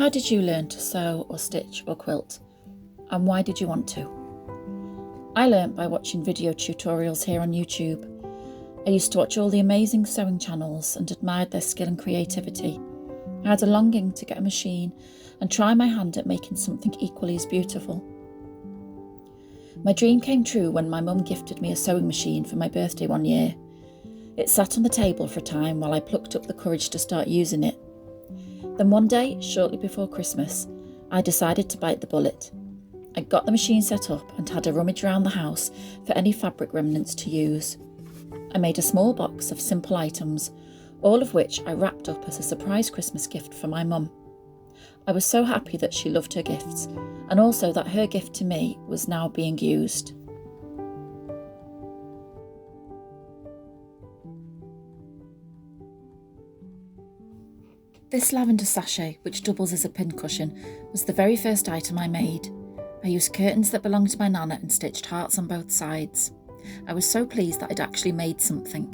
How did you learn to sew or stitch or quilt? And why did you want to? I learnt by watching video tutorials here on YouTube. I used to watch all the amazing sewing channels and admired their skill and creativity. I had a longing to get a machine and try my hand at making something equally as beautiful. My dream came true when my mum gifted me a sewing machine for my birthday one year. It sat on the table for a time while I plucked up the courage to start using it. Then one day, shortly before Christmas, I decided to bite the bullet. I got the machine set up and had a rummage around the house for any fabric remnants to use. I made a small box of simple items, all of which I wrapped up as a surprise Christmas gift for my mum. I was so happy that she loved her gifts, and also that her gift to me was now being used. This lavender sachet, which doubles as a pincushion, was the very first item I made. I used curtains that belonged to my nana and stitched hearts on both sides. I was so pleased that I'd actually made something.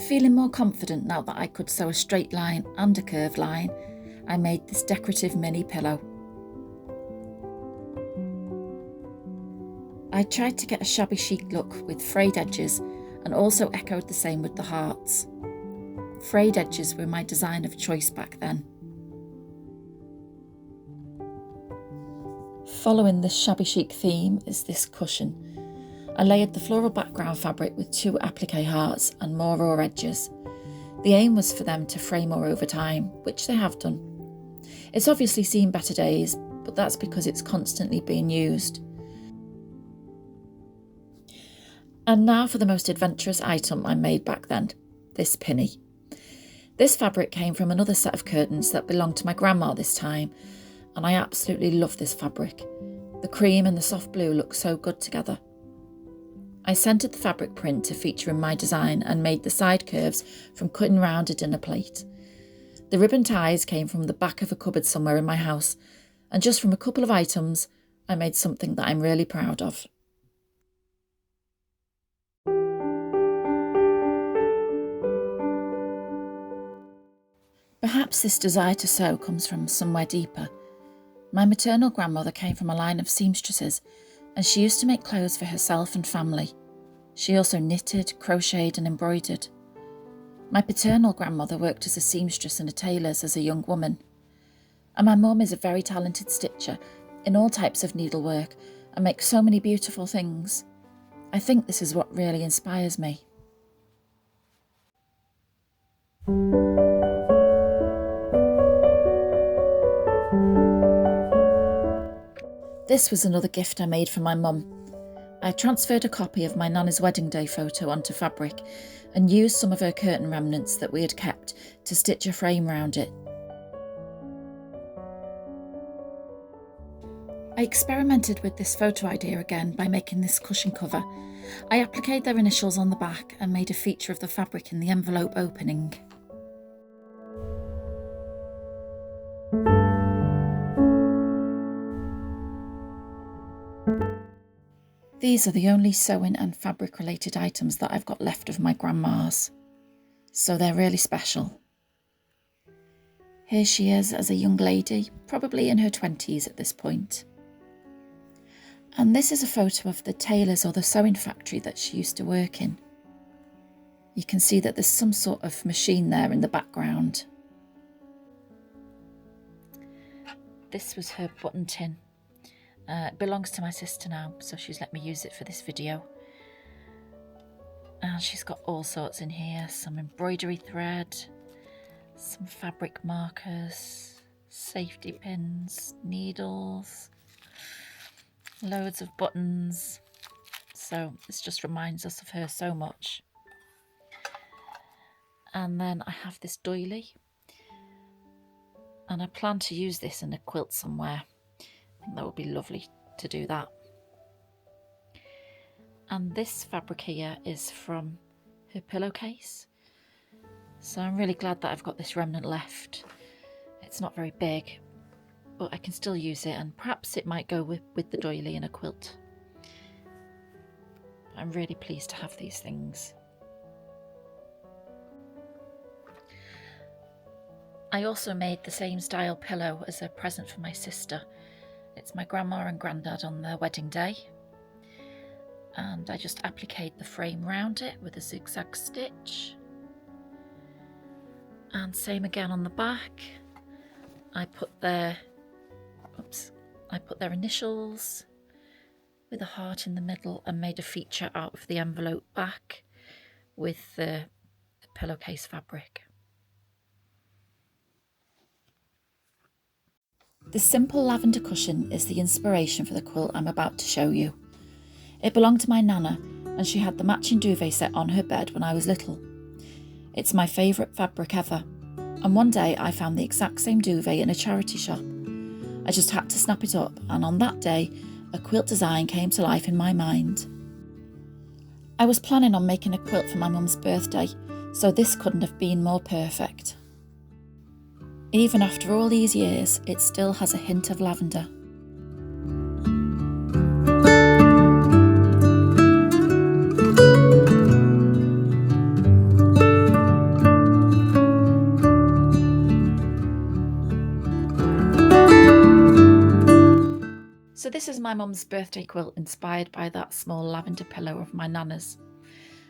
Feeling more confident now that I could sew a straight line and a curved line, I made this decorative mini pillow. I tried to get a shabby chic look with frayed edges and also echoed the same with the hearts. Frayed edges were my design of choice back then. Following this shabby chic theme is this cushion. I layered the floral background fabric with 2 applique hearts and more raw edges. The aim was for them to fray more over time, which they have done. It's obviously seen better days, but that's because it's constantly being used. And now for the most adventurous item I made back then, this pinny. This fabric came from another set of curtains that belonged to my grandma this time, and I absolutely love this fabric. The cream and the soft blue look so good together. I centred the fabric print to feature in my design and made the side curves from cutting round a dinner plate. The ribbon ties came from the back of a cupboard somewhere in my house, and just from a couple of items, I made something that I'm really proud of. Perhaps this desire to sew comes from somewhere deeper. My maternal grandmother came from a line of seamstresses, and she used to make clothes for herself and family. She also knitted, crocheted and embroidered. My paternal grandmother worked as a seamstress and a tailor's as a young woman. And my mum is a very talented stitcher in all types of needlework and makes so many beautiful things. I think this is what really inspires me. This was another gift I made for my mum. I transferred a copy of my nana's wedding day photo onto fabric and used some of her curtain remnants that we had kept to stitch a frame round it. I experimented with this photo idea again by making this cushion cover. I appliqued their initials on the back and made a feature of the fabric in the envelope opening. These are the only sewing and fabric related items that I've got left of my grandma's, so they're really special. Here she is as a young lady, probably in her 20s at this point. And this is a photo of the tailor's or the sewing factory that she used to work in. You can see that there's some sort of machine there in the background. This was her button tin. It belongs to my sister now, so she's let me use it for this video. And she's got all sorts in here, some embroidery thread, some fabric markers, safety pins, needles, loads of buttons. So this just reminds us of her so much. And then I have this doily, and I plan to use this in a quilt somewhere. I think that would be lovely to do that. And this fabric here is from her pillowcase. So I'm really glad that I've got this remnant left. It's not very big, but I can still use it, and perhaps it might go with the doily in a quilt. I'm really pleased to have these things. I also made the same style pillow as a present for my sister. It's my grandma and granddad on their wedding day. And I just appliqued the frame round it with a zigzag stitch. And same again on the back. I put their initials with a heart in the middle and made a feature out of the envelope back with the pillowcase fabric. The simple lavender cushion is the inspiration for the quilt I'm about to show you. It belonged to my nana, and she had the matching duvet set on her bed when I was little. It's my favourite fabric ever, and one day I found the exact same duvet in a charity shop. I just had to snap it up, and on that day, a quilt design came to life in my mind. I was planning on making a quilt for my mum's birthday, so this couldn't have been more perfect. Even after all these years, it still has a hint of lavender. So this is my mum's birthday quilt inspired by that small lavender pillow of my nana's.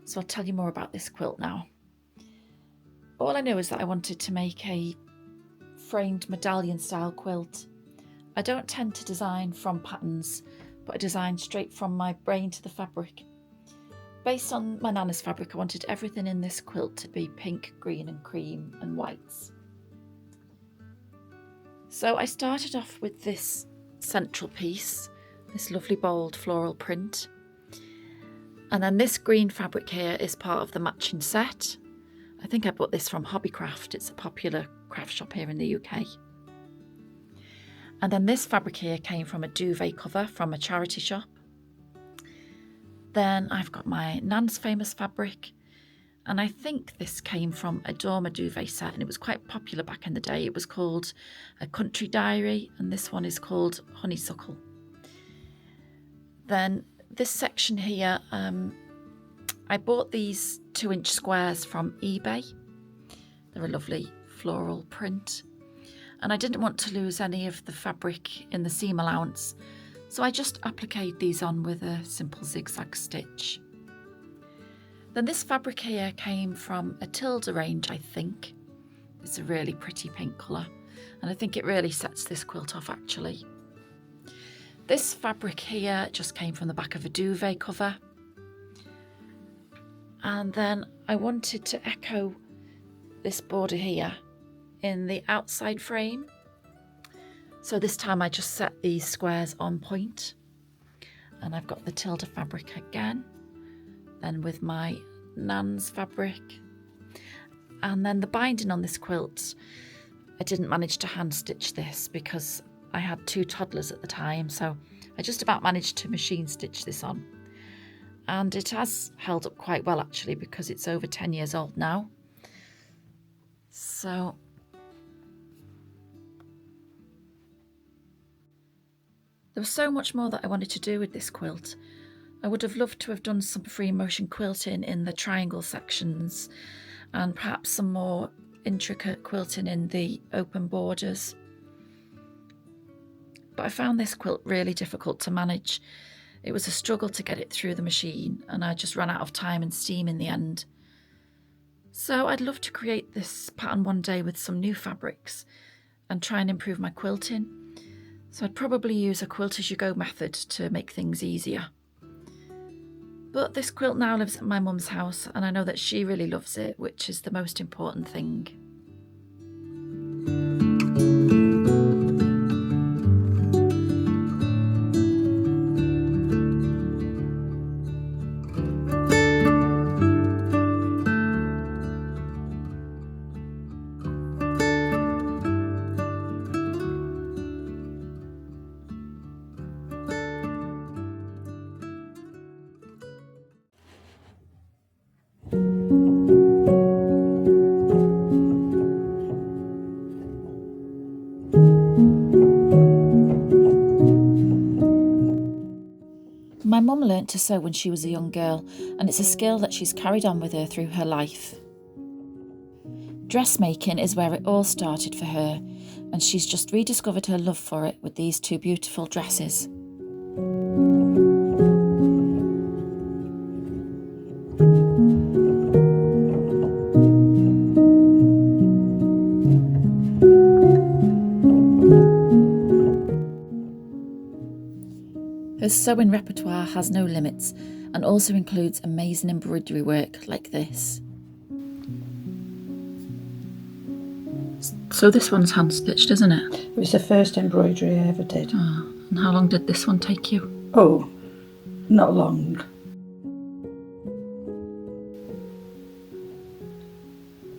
So I'll tell you more about this quilt now. All I know is that I wanted to make a framed medallion style quilt. I don't tend to design from patterns, but I design straight from my brain to the fabric. Based on my nana's fabric, I wanted everything in this quilt to be pink, green and cream and whites. So I started off with this central piece, this lovely bold floral print. And then this green fabric here is part of the matching set. I think I bought this from Hobbycraft. It's a popular craft shop here in the UK. And then this fabric here came from a duvet cover from a charity shop. Then I've got my nan's famous fabric, and I think this came from a dormer duvet set, and it was quite popular back in the day. It was called a Country Diary, and this one is called Honeysuckle. Then this section here, I bought these 2-inch squares from eBay. They're a lovely floral print. And I didn't want to lose any of the fabric in the seam allowance, so I just appliqued these on with a simple zigzag stitch. Then this fabric here came from a Tilda range, I think. It's a really pretty pink colour, and I think it really sets this quilt off actually. This fabric here just came from the back of a duvet cover. And then I wanted to echo this border here in the outside frame. So this time I just set these squares on point. And I've got the Tilda fabric again. Then with my nan's fabric. And then the binding on this quilt, I didn't manage to hand stitch this because I had 2 toddlers at the time. So I just about managed to machine stitch this on. And it has held up quite well actually, because it's over 10 years old now. So there was so much more that I wanted to do with this quilt. I would have loved to have done some free motion quilting in the triangle sections, and perhaps some more intricate quilting in the open borders. But I found this quilt really difficult to manage. It was a struggle to get it through the machine, and I just ran out of time and steam in the end. So I'd love to create this pattern one day with some new fabrics and try and improve my quilting. So I'd probably use a quilt as you go method to make things easier. But this quilt now lives at my mum's house, and I know that she really loves it, which is the most important thing. My mum learnt to sew when she was a young girl, and it's a skill that she's carried on with her through her life. Dressmaking is where it all started for her, and she's just rediscovered her love for it with these two beautiful dresses. Her sewing repertoire has no limits and also includes amazing embroidery work like this. So this one's hand stitched, isn't it? It was the first embroidery I ever did. Oh, and how long did this one take you? Oh, not long.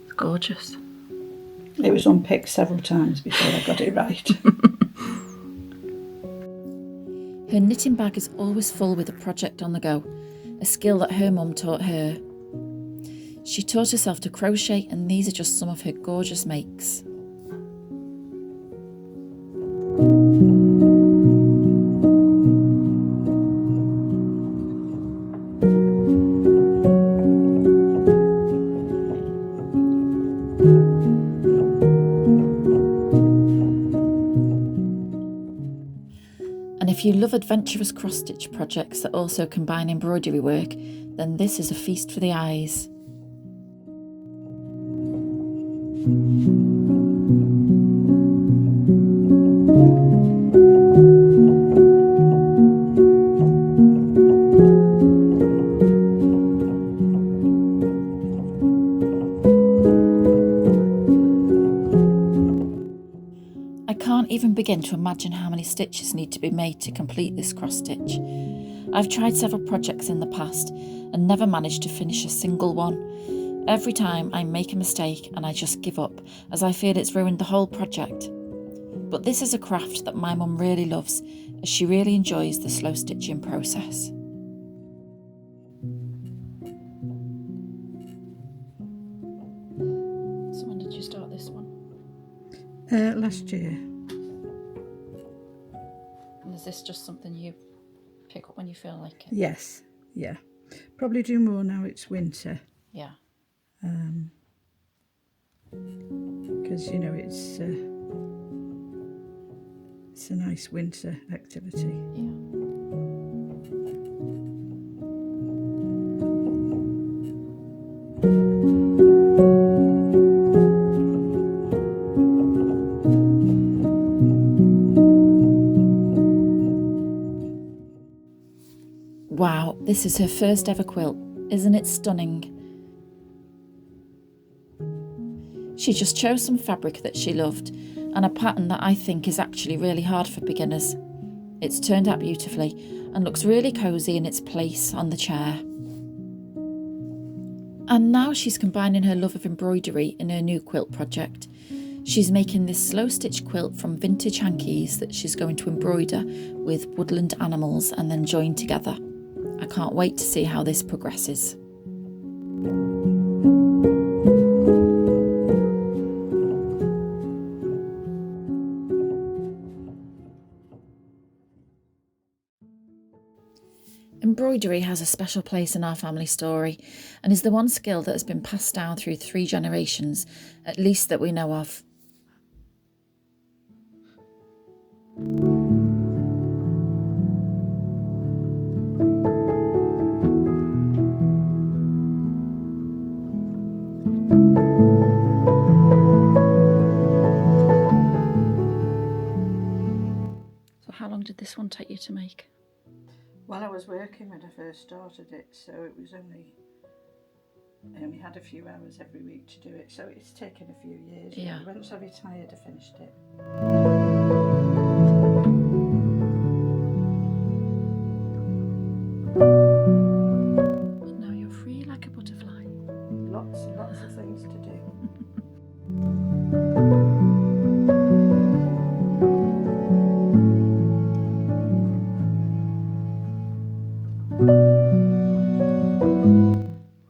It's gorgeous. It was unpicked several times before I got it right. Her knitting bag is always full with a project on the go, a skill that her mum taught her. She taught herself to crochet, and these are just some of her gorgeous makes. And if you love adventurous cross-stitch projects that also combine embroidery work, then this is a feast for the eyes. I can't even begin to imagine how many stitches need to be made to complete this cross-stitch. I've tried several projects in the past and never managed to finish a single one. Every time I make a mistake and I just give up, as I feel it's ruined the whole project. But this is a craft that my mum really loves, as she really enjoys the slow stitching process. So when did you start this one? Last year. And is this just something you pick up when you feel like it? Yes, yeah. Probably do more now it's winter. Yeah. Because, you know, it's a nice winter activity. Yeah. Wow, this is her first ever quilt. Isn't it stunning? She just chose some fabric that she loved and a pattern that I think is actually really hard for beginners. It's turned out beautifully and looks really cosy in its place on the chair. And now she's combining her love of embroidery in her new quilt project. She's making this slow stitch quilt from vintage hankies that she's going to embroider with woodland animals and then join together. I can't wait to see how this progresses. Embroidery has a special place in our family story and is the one skill that has been passed down through 3 generations, at least that we know of. So how long did this one take you to make? Well, I was working when I first started it, so it was I only had a few hours every week to do it, so it's taken a few years. Yeah. Once I retired, I finished it. And now you're free like a butterfly. Lots and lots of things to do.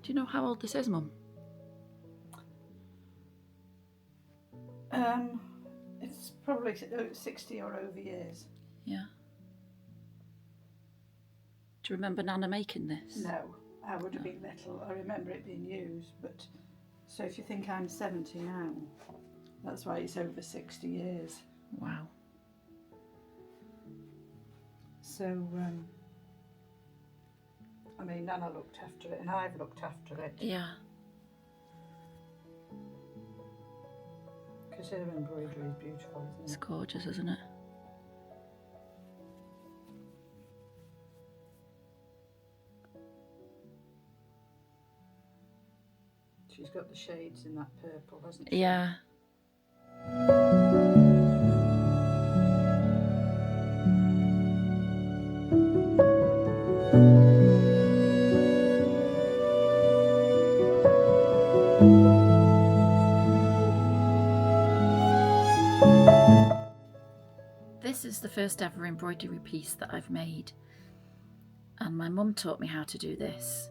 Do you know how old this is, Mum? It's probably 60 or over years. Yeah. Do you remember Nana making this? No, I would have been little. I remember it being used, but So if you think I'm 70 now, that's why it's over 60 years. Wow. So, I mean, Nana looked after it and I've looked after it. Yeah. Because her embroidery is beautiful, It's isn't it? gorgeous, isn't it? She's got the shades in that purple, hasn't she? Yeah. This is the first ever embroidery piece that I've made, and my mum taught me how to do this.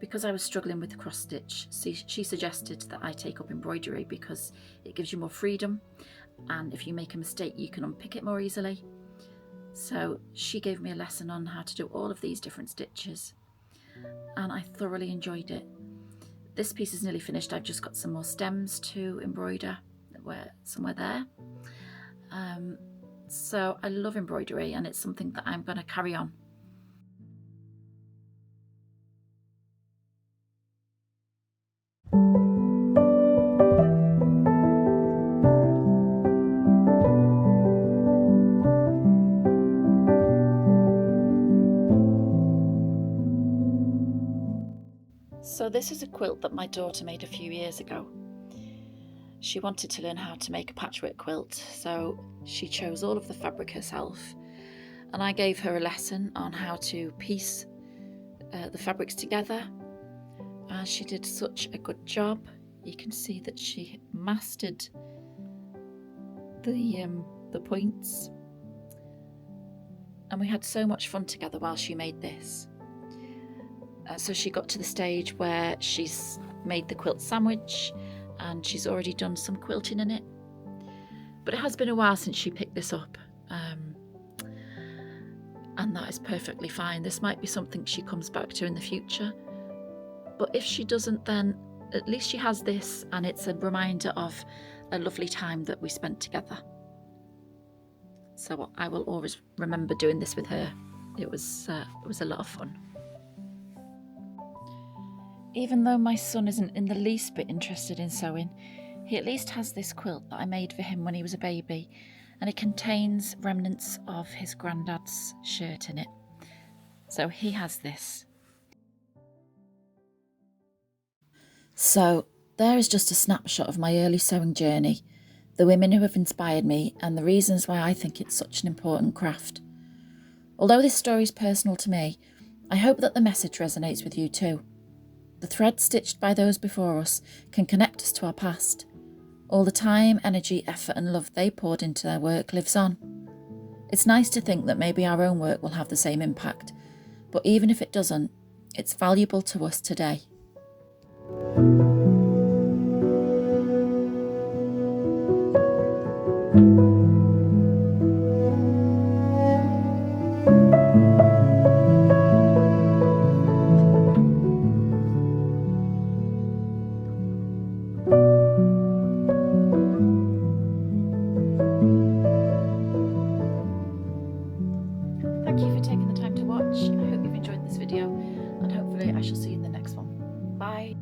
Because I was struggling with the cross stitch, she suggested that I take up embroidery because it gives you more freedom, and if you make a mistake you can unpick it more easily. So she gave me a lesson on how to do all of these different stitches, and I thoroughly enjoyed it. This piece is nearly finished. I've just got some more stems to embroider somewhere there. So I love embroidery, and it's something that I'm going to carry on. So this is a quilt that my daughter made a few years ago. She wanted to learn how to make a patchwork quilt, so she chose all of the fabric herself, and I gave her a lesson on how to piece the fabrics together, and she did such a good job. You can see that she mastered the points, and we had so much fun together while she made this. So she got to the stage where she's made the quilt sandwich and she's already done some quilting in it. But it has been a while since she picked this up, and that is perfectly fine. This might be something she comes back to in the future, but if she doesn't, then at least she has this, and it's a reminder of a lovely time that we spent together. So I will always remember doing this with her. It was a lot of fun. Even though my son isn't in the least bit interested in sewing, he at least has this quilt that I made for him when he was a baby, and it contains remnants of his granddad's shirt in it. So he has this. So there is just a snapshot of my early sewing journey, the women who have inspired me, and the reasons why I think it's such an important craft. Although this story is personal to me, I hope that the message resonates with you too. The thread stitched by those before us can connect us to our past. All the time, energy, effort and love they poured into their work lives on. It's nice to think that maybe our own work will have the same impact, but even if it doesn't, it's valuable to us today. Thank you for taking the time to watch. I hope you've enjoyed this video, and hopefully I shall see you in the next one. Bye.